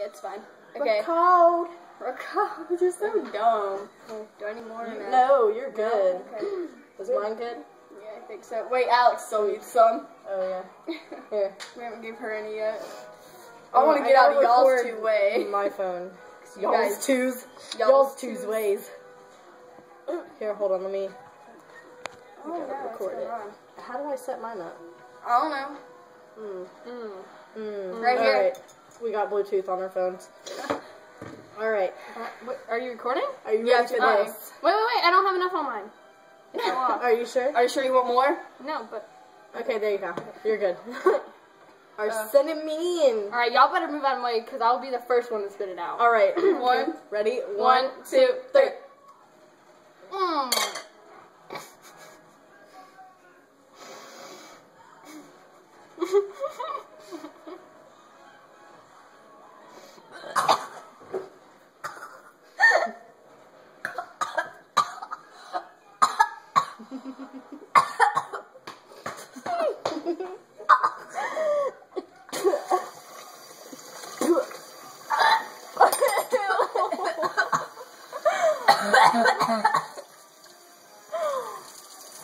Yeah, it's fine. Okay. Record. You're so dumb. Do I need more? No, you're good. No? Okay. Is mine good? Yeah, I think so. Wait, Alex still needs some. Oh, yeah. Here. We haven't gave her any yet. I want to get out of y'all's two way. My phone. Y'all's two's ways. Here, hold on, let me record it. How do I set mine up? I don't know. Right here. Alright, we got Bluetooth on our phones. Alright. Are you recording? Are you ready for this? Wait, I don't have enough on mine. Are you sure? Are you sure you want more? No, but... Okay, there you go. You're good. Sending me in. Alright, y'all better move out of my way, because I'll be the first one to spit it out. Alright. Ready? 1, 2, 3.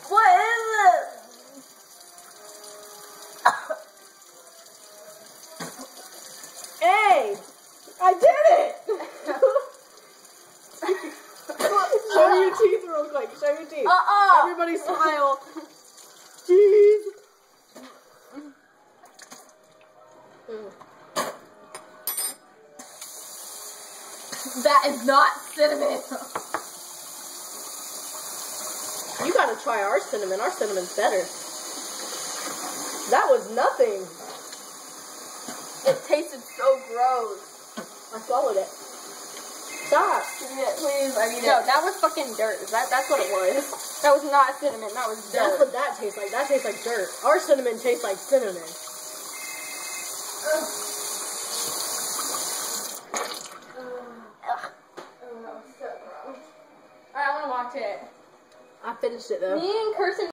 What is it? Hey! I did it! Show your teeth real quick. Show your teeth. Everybody smile. Jeez. That is not cinnamon. You gotta try our cinnamon. Our cinnamon's better. That was nothing. It tasted so gross. I swallowed it. Stop. Yeah, please, I need it. No, that was fucking dirt. That's what it was. That was not cinnamon. That was dirt. That's what that tastes like. That tastes like dirt. Our cinnamon tastes like cinnamon. Alright, I want to watch it. I finished it though. Me and Kirsten